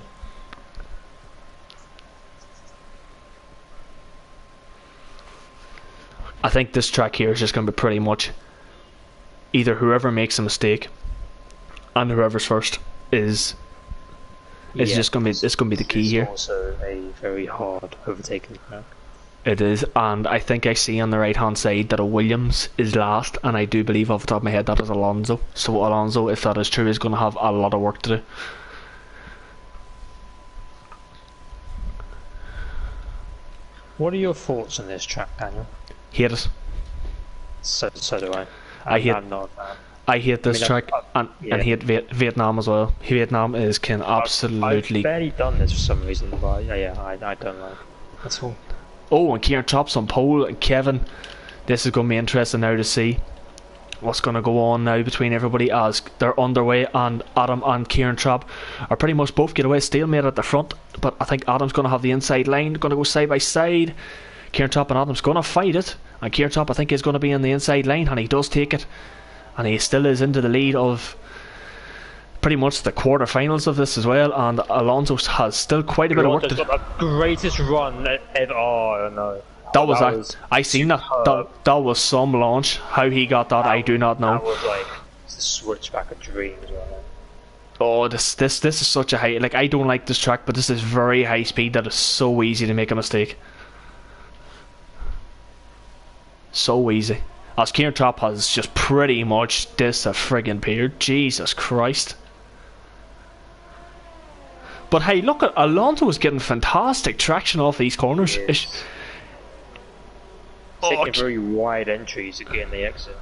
I think this track here is just going to be pretty much either whoever makes a mistake and whoever's first is just going to be the key here. Also a very hard overtaking track. It is, and I think I see on the right hand side that a Williams is last, and I do believe off the top of my head that is Alonso. So Alonso, if that is true, is going to have a lot of work to do. What are your thoughts on this track, Daniel? Hate it. So do I. I'm not a fan. I hate this track and hate Vietnam as well. Vietnam is absolutely. I've barely done this for some reason, but I don't like it. That's all. Oh, and Kieran Chops on pole, and Kevin. This is going to be interesting now to see what's going to go on now between everybody as they're underway, and Adam and Kieran Chop are pretty much both get away stalemate at the front, but I think Adam's going to have the inside line, going to go side by side. Kieran Chop and Adam's going to fight it, and Kieran Chop I think is going to be in the inside line, and he does take it, and he still is into the lead of pretty much the quarterfinals of this as well, and Alonso has still quite a bit of work to do. The greatest run ever. Oh no. That was I seen that. That was some launch. How he got that, I do not know. That was like the switchback of dreams, right? Oh, this is such a high. Like, I don't like this track, but this is very high speed. That is so easy to make a mistake. So easy. As Kieran Chop has just pretty much this a friggin' period. Jesus Christ. But hey, look at Alonso is getting fantastic traction off these corners. Taking very wide entries to get in the exit.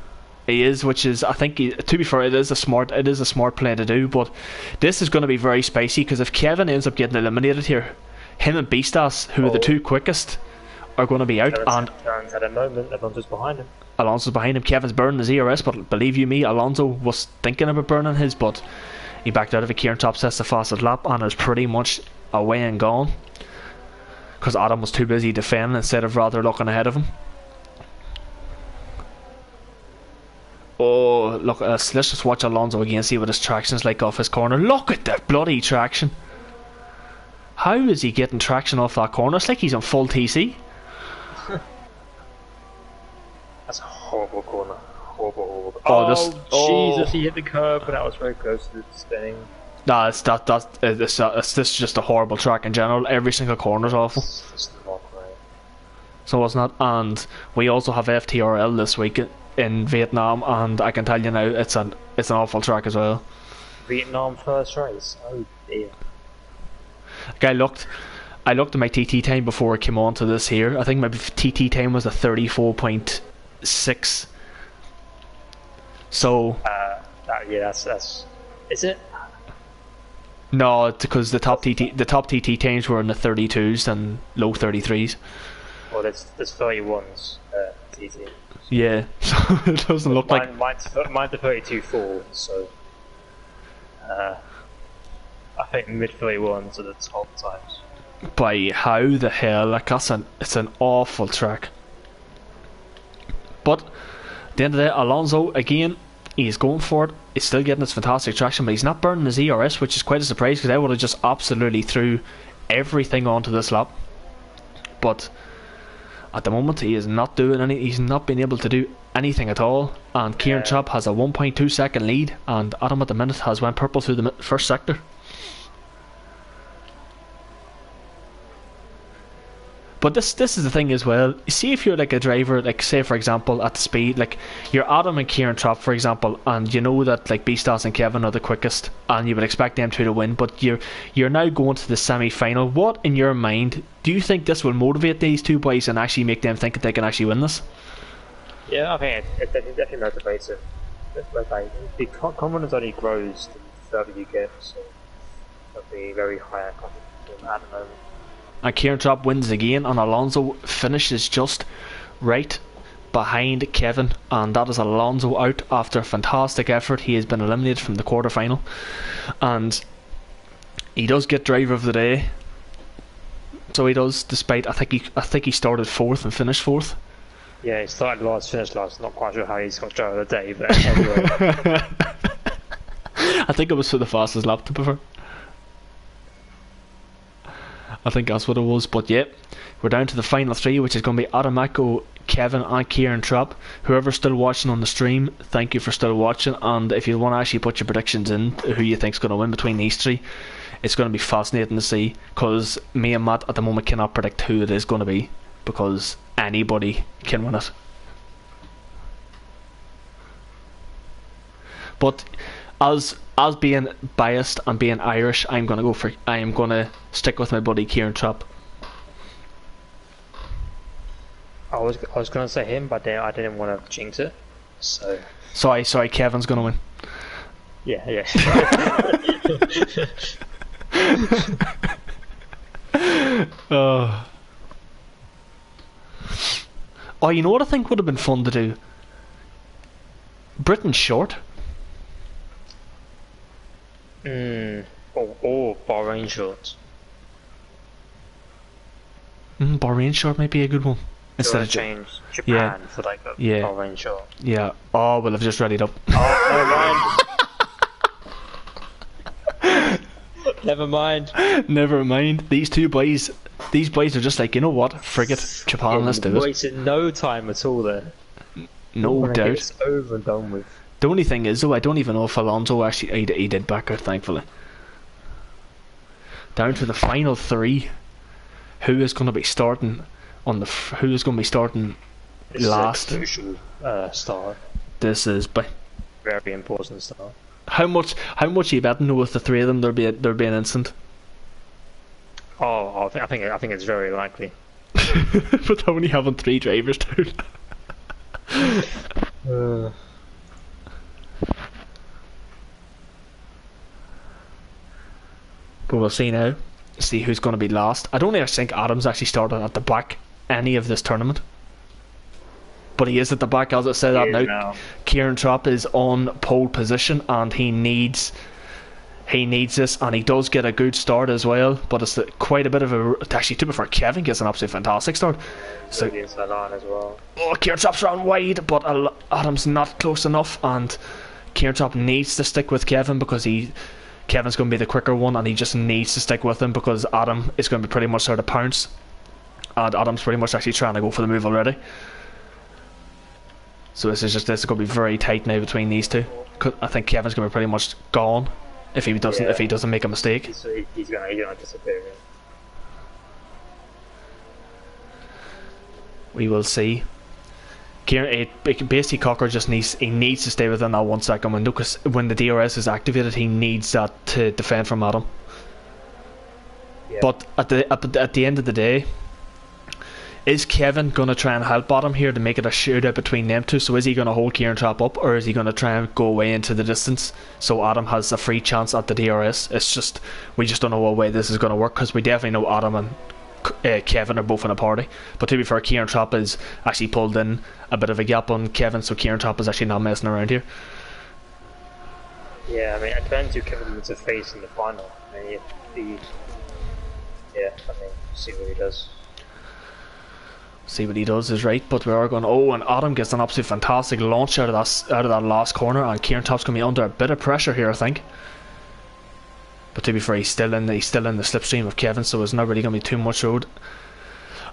He is, which is, I think, to be fair, it is a smart play to do. But this is going to be very spicy, because if Kevin ends up getting eliminated here, him and Beastas, who are the two quickest, are going to be out. And Kevin's had a moment. Alonso's behind him. Alonso's behind him. Kevin's burning his ERS, but believe you me, Alonso was thinking about burning his, but he backed out of it. Kieran Chop sets the fastest lap and is pretty much away and gone, because Adam was too busy defending instead of rather looking ahead of him. Oh, look, let's just watch Alonso again, see what his traction is like off his corner. Look at the bloody traction. How is he getting traction off that corner? It's like he's on full TC. That's a horrible corner. Horrible. Oh, Jesus, he hit the curb, but that was very close to the spinning. Nah, it's just a horrible track in general. Every single corner is awful. It's not great. So it's not. And we also have FTRL this week in Vietnam, and I can tell you now, it's an awful track as well. Vietnam first race. Oh dear. Okay, I looked at my TT time before I came on to this here. I think my TT time was a 34.6. So that's is it? No, because the top TT times were in the 32s and low 33s. Well, there's 31s TT. Yeah, so it doesn't look like mine's the 32.4. So I think mid 31s are the top times. By how the hell? Like, it's an awful track. But at the end of the day, Alonso again, he's going for it. He's still getting his fantastic traction, but he's not burning his ERS, which is quite a surprise, because I would have just absolutely threw everything onto this lap. But at the moment, he is not doing any. He's not been able to do anything at all. And Kieran Chop has a 1.2 second lead, and Adam at the minute has went purple through the first sector. But this is the thing as well. See, if you're like a driver, like say for example at the speed, like you're Adam and Kieran Chop for example, and you know that like Beastas and Kevin are the quickest, and you would expect them two to win, but you're now going to the semi-final. What in your mind do you think this will motivate these two boys and actually make them think that they can actually win this? Yeah, I think it definitely motivates it. Like the confidence only grows the further you get, so it'll be very high confidence at the moment. And Kieran Chop wins again, and Alonso finishes just right behind Kevin, and that is Alonso out after a fantastic effort. He has been eliminated from the quarterfinal, and he does get driver of the day. So he does, despite I think he started fourth and finished fourth. Yeah, he started last, finished last. Not quite sure how he's got driver of the day, but anyway. I think it was for the fastest lap, to be fair. I think that's what it was. But yeah, we're down to the final three, which is going to be Adamako, Kevin and Kieran Chop. Whoever's still watching on the stream, thank you for still watching, and if you want to actually put your predictions in who you think's going to win between these three, it's going to be fascinating to see, because me and Matt at the moment cannot predict who it is going to be. because anybody can win it. But as being biased and being Irish, I am gonna stick with my buddy Kieran Trapp. I was gonna say him, but then I didn't want to jinx it. So Sorry, Kevin's gonna win. yeah. Oh, you know what I think would have been fun to do? Britain's short. Or Bahrain shorts. Bahrain short might be a good one. Instead of change Japan for like a Bahrain short. Yeah. Oh, well, I've just read it up. Oh, never mind. Never mind. These boys are just like, you know what? Friggit, Japan, let's do it. Wasted no time at all there. No doubt. It's over and done with. The only thing is, though, I don't even know if Alonso actually he did back out, thankfully. Down to the final three. Who is going to be starting last? This is a crucial start. This is Very important start. How much are you betting with the three of them there'll be an incident? Oh, I think it's very likely. But only having three drivers down. But we'll see now. See who's going to be last. I don't actually think Adam's actually started at the back any of this tournament. But he is at the back, as I said that now. Kieran Trapp is on pole position and he needs this, and he does get a good start as well, but it's quite a bit of a... Actually, to be fair, Kevin gets an absolutely fantastic start. So, as well. Oh, Kieran Trapp's around wide, but Adam's not close enough, and Kieran Trapp needs to stick with Kevin because Kevin's going to be the quicker one, and he just needs to stick with him because Adam is going to be pretty much there to pounce, and Adam's pretty much actually trying to go for the move already. So this is going to be very tight now between these two. I think Kevin's going to be pretty much gone if he doesn't make a mistake. He's going to disappear. We will see. Basically Cocker just needs to stay within that 1 second window, because when the DRS is activated he needs that to defend from Adam. But at the end of the day, is Kevin going to try and help Adam here to make it a shootout between them two? So is he going to hold Kieran Trapp up, or is he going to try and go away into the distance so Adam has a free chance at the DRS? We just don't know what way this is going to work, because we definitely know Adam and Kevin are both in a party. But to be fair, Kieran Trapp is actually pulled in a bit of a gap on Kevin, so Kieran Trapp is actually not messing around here. Yeah, I mean, it depends who Kevin wants to face in the final. I mean, see what he does. See what he does is right, but we are going. Oh, and Adam gets an absolute fantastic launch out of that last corner, and Kieran Trapp's going to be under a bit of pressure here, I think. But to be fair, he's still in the slipstream of Kevin, so there's not really going to be too much road.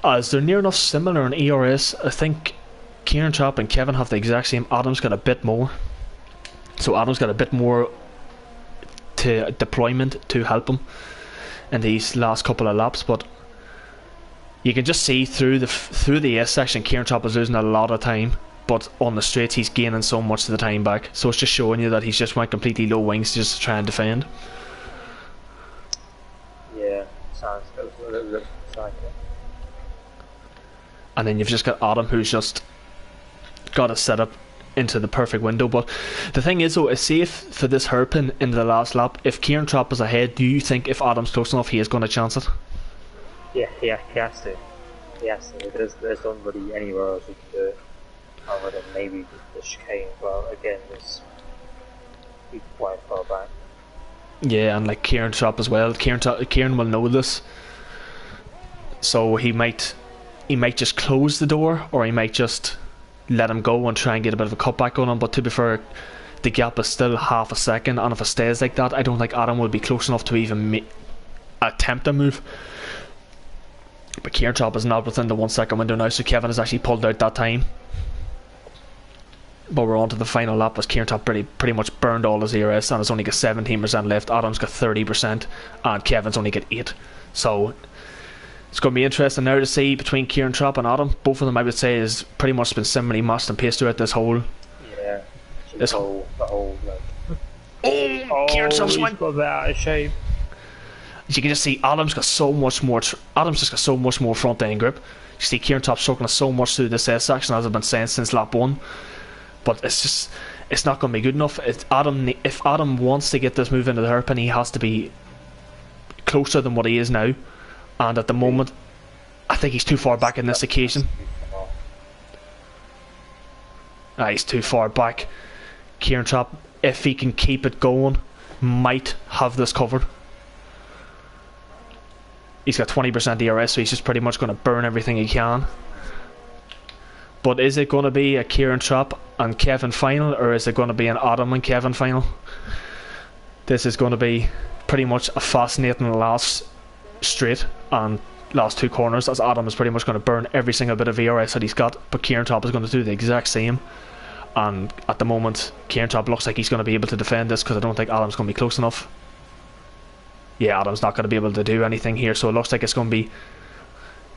As they're near enough similar in ERS, I think Kieran Trapp and Kevin have the exact same. Adam's got a bit more, so Adam's got a bit more to deployment to help him in these last couple of laps. But you can just see through the S section, Kieran Trapp is losing a lot of time, but on the straights he's gaining so much of the time back. So it's just showing you that he's just went completely low wings just to try and defend. Yeah, sounds good. And then you've just got Adam, who's just got a setup into the perfect window. But the thing is, though, is safe for this hairpin into the last lap. If Kieran Trapp is ahead, do you think if Adam's close enough, he is going to chance it? Yeah, he has to. He has to. There's nobody anywhere else who can do it, other than maybe the chicane. But again, he's quite far back. Yeah, and like Kieran Trapp as well. Kieran will know this, so he might just close the door, or he might just let him go and try and get a bit of a cutback on him. But to be fair, the gap is still half a second, and if it stays like that, I don't think Adam will be close enough to even attempt a move. But Kieran Trapp is not within the 1 second window now, so Kevin has actually pulled out that time. But we're on to the final lap, as Kieran Trapp pretty much burned all his ERS and has only got 17% left. Adam's got 30% and Kevin's only got 8%. So It's going to be interesting now to see between Kieran Trapp and Adam. Both of them, I would say, is pretty much been similarly matched and paced throughout this whole. Yeah. This the whole Kieran Trapp's went. Got that out of shape. You can just see Adam's got so much more. Adam's just got so much more front end grip. You see Kieran Trapp struggling so much through this S section, as I've been saying since lap 1. But it's not going to be good enough. If Adam wants to get this move into the hairpin, he has to be closer than what he is now. And at the moment, I think he's too far back in this occasion. He's too far back. Kieran Trapp, if he can keep it going, might have this covered. He's got 20% DRS, so he's just pretty much going to burn everything he can. But is it going to be a Kieran Trapp and Kevin final, or is it going to be an Adam and Kevin final? This is going to be pretty much a fascinating last straight and last 2 corners, as Adam is pretty much going to burn every single bit of VRS that he's got, but Kieran Trapp is going to do the exact same. And at the moment, Kieran Trapp looks like he's going to be able to defend this, because I don't think Adam's going to be close enough. Yeah, Adam's not going to be able to do anything here, so it looks like it's going to be...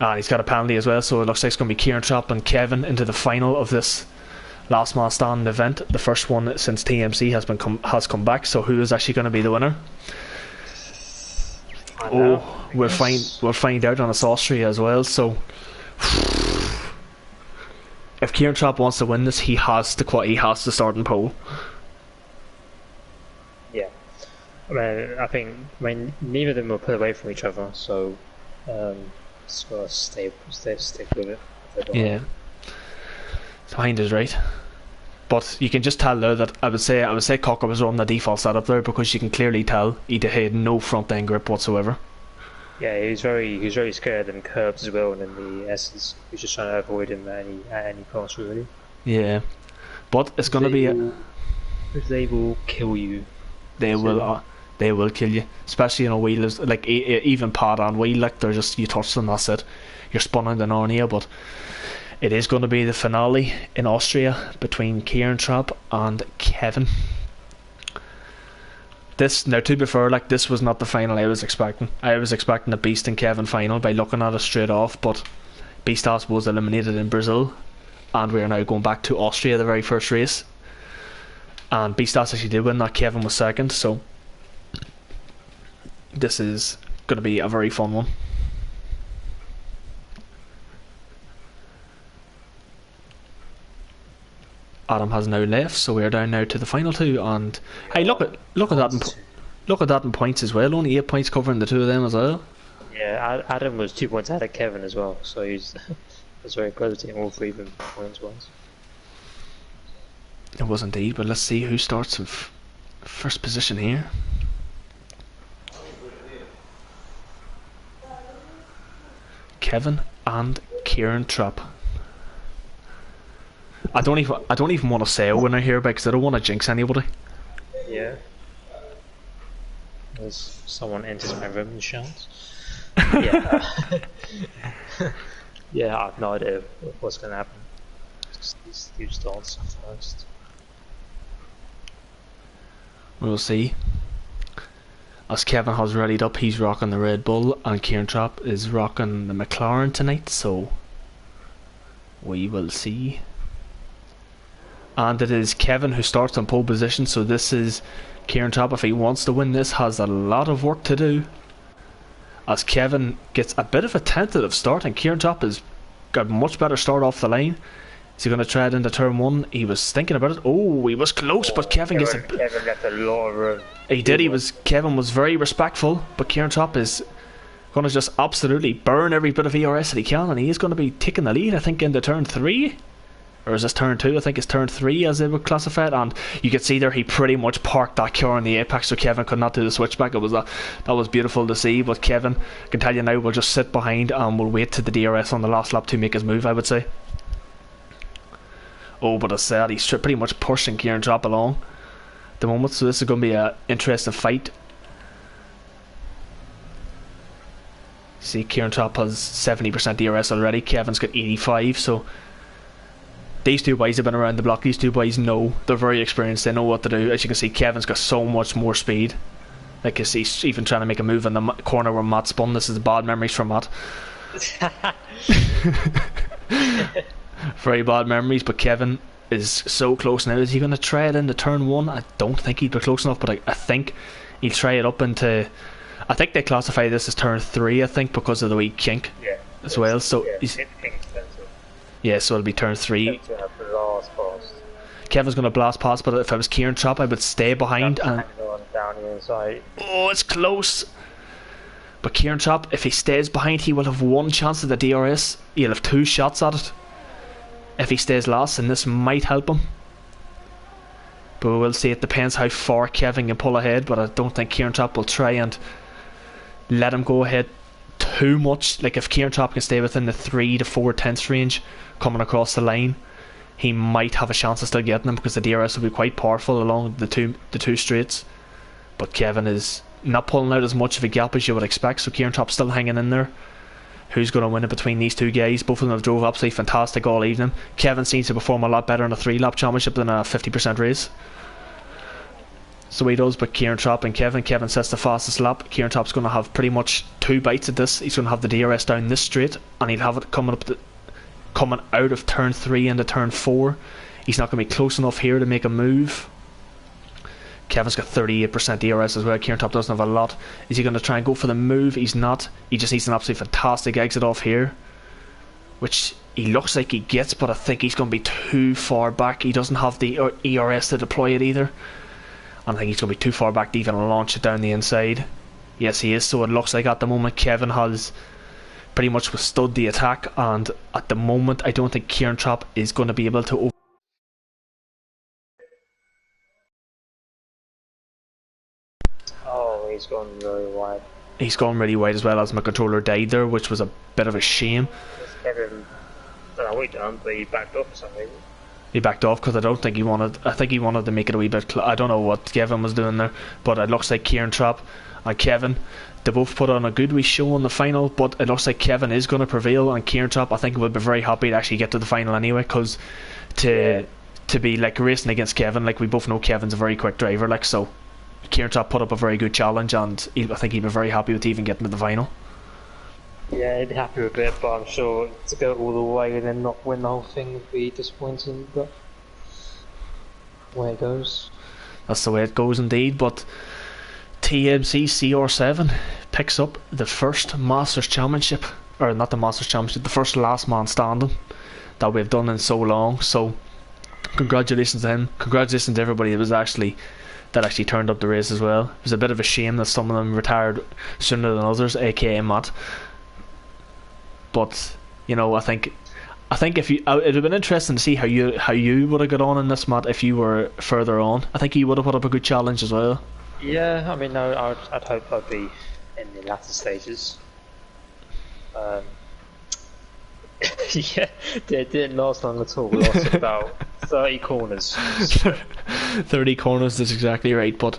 And he's got a penalty as well, so it looks like it's going to be Kieran Trapp and Kevin into the final of this Last Man Standing event, the first one since TMC has come back. So who is actually going to be the winner? We'll find out on this Austria as well. So if Kieran Trapp wants to win this, he has to start in pole. Yeah, I think neither of them will pull away from each other, so just gotta stick with it. Yeah, Hind is right, but you can just tell there that I would say Cocker was on the default setup there, because you can clearly tell he had no front end grip whatsoever. Yeah, he was very scared of them curbs as well, and then the S's. He was just trying to avoid him at any cost, really. Yeah, but it's going to be they will kill you. They will kill you, especially in a wheel like even pad and wheel, like they're just, you touch them, that's it, you're spun into Narnia. But it is going to be the finale in Austria between Kieran Trapp and Kevin. This, now to be fair, like, this was not the final I was expecting. I was expecting a Beast and Kevin final by looking at it straight off, but Beastas was eliminated in Brazil, and we are now going back to Austria, the very first race. And Beastas actually did win that. Kevin was second, so this is going to be a very fun one. Adam has now left, so we're down now to the final 2. And hey, look at that in points as well. Only 8 points covering the 2 of them as well. Yeah, Adam was 2 points ahead of Kevin as well, so he's very close to all 3 of them points wise. It was indeed, but let's see who starts in first position here. Kevin and Kieran Trapp. I don't even want to say a winner here, because I don't want to jinx anybody. Yeah. There's someone enters my room and shouts. Yeah. Yeah, I have no idea what's going to happen. Just these huge starts first. We'll see. As Kevin has readied up, he's rocking the Red Bull, and Kieran Trapp is rocking the McLaren tonight, so we will see. And it is Kevin who starts on pole position, so this is Kieran Trapp, if he wants to win this, has a lot of work to do, as Kevin gets a bit of a tentative start, and Kieran Trapp has got a much better start off the line. Is he going to try it into turn 1? He was thinking about it. Oh, he was close, but Kevin gets it. Kevin got a lot of room. He did. Kevin was very respectful, but Kieran Trapp is going to just absolutely burn every bit of ERS that he can, and he is going to be taking the lead, I think, into turn 3. Or is this turn 2? I think it's turn 3 as they would classify it. And you can see there he pretty much parked that car in the apex, so Kevin could not do the switchback. That was beautiful to see. But Kevin, I can tell you now, will just sit behind and will wait to the DRS on the last lap to make his move, I would say. Oh, but as I said, he's pretty much pushing Kieran Trapp along at the moment, so this is going to be an interesting fight. See, Kieran Trapp has 70% DRS already, Kevin's got 85, so these 2 boys have been around the block. These 2 boys know, they're very experienced, they know what to do. As you can see, Kevin's got so much more speed. Like, he's even trying to make a move in the corner where Matt spun. This is bad memories from Matt. Very bad memories, but Kevin is so close now. Is he going to try it into turn 1? I don't think he'd be close enough, but I think he'll try it up into... I think they classify this as turn 3, I think, because of the wee kink as well. So yeah, so it'll be turn 3. Kevin's going to blast past, but if I was Kieran Trapp, I would stay behind. And down the inside. oh, it's close. But Kieran Trapp, if he stays behind, he will have one chance at the DRS. He'll have 2 shots at it if he stays last, and this might help him. But we will see. It depends how far Kevin can pull ahead, but I don't think Kieran Trapp will try and let him go ahead too much. Like if Kieran Trapp can stay within the 3 to 4 tenths range coming across the line, he might have a chance of still getting him, because the DRS will be quite powerful along the two straights. But Kevin is not pulling out as much of a gap as you would expect, so Kieran Trapp's still hanging in there. Who's going to win it between these two guys? Both of them have drove absolutely fantastic all evening. Kevin seems to perform a lot better in a 3-lap championship than a 50% race. So he does, but Kieran Trapp and Kevin sets the fastest lap. Kieran Trapp's going to have pretty much 2 bites at this. He's going to have the DRS down this straight, and he'll have it coming out of turn 3 into turn 4. He's not going to be close enough here to make a move. Kevin's got 38% DRS as well. Kieran Trapp doesn't have a lot. Is he going to try and go for the move? He's not. He just needs an absolutely fantastic exit off here, which he looks like he gets, but I think he's going to be too far back. He doesn't have the ERS to deploy it either. I think he's going to be too far back to even launch it down the inside. Yes, he is. So it looks like at the moment Kevin has pretty much withstood the attack, and at the moment I don't think Kieran Trapp is going to be able to He's gone really wide. He's gone really wide as well, as my controller died there, which was a bit of a shame. Kevin, I don't know what he done, but he backed off for some reason. He backed off because I think he wanted to make it a wee bit I don't know what Kevin was doing there, but it looks like Kieran Trapp and Kevin, they both put on a good wee show in the final, but it looks like Kevin is going to prevail, and Kieran Trapp I think would be very happy to actually get to the final anyway, because to be like racing against Kevin, like we both know Kevin's a very quick driver, like, so Kieran Trapp put up a very good challenge, and I think he'd be very happy with even getting to the final. Yeah, he'd be happy with it, but I'm sure to go all the way and then not win the whole thing would be disappointing, but the way it goes. That's the way it goes indeed. But TMC-CR7 picks up the first Masters Championship, or not the Masters Championship, the first Last Man Standing that we've done in so long, so congratulations to him, congratulations to everybody that actually turned up the race as well. It was a bit of a shame that some of them retired sooner than others, aka Matt. But you know, I think if you, it would have been interesting to see how you would have got on in this, Matt, if you were further on. I think you would have put up a good challenge as well. Yeah, I mean, no, I'd hope I'd be in the latter stages. Yeah, it didn't last long at all. We lost about 30 corners. 30 corners, that's exactly right. But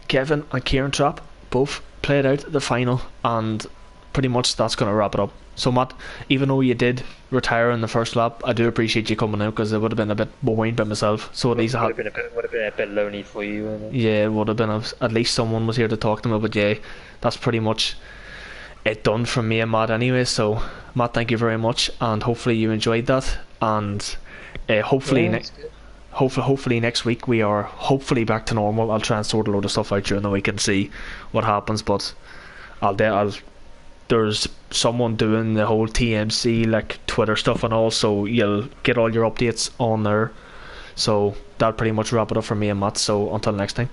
Kevin and Kieran Trapp both played out the final, and pretty much that's going to wrap it up. So Matt, even though you did retire in the first lap, I do appreciate you coming out, because it would have been a bit boring by myself. So at least would have been a bit lonely for you. Wouldn't it? Yeah, it would have been. At least someone was here to talk to me. But yeah, that's pretty much it done from me and Matt anyway. So Matt, thank you very much, and hopefully you enjoyed that, and hopefully next week we are hopefully back to normal. I'll try and sort a load of stuff out during the week and see what happens, but there's someone doing the whole TMC like Twitter stuff and all, so you'll get all your updates on there. So that'll pretty much wrap it up for me and Matt, so until next time.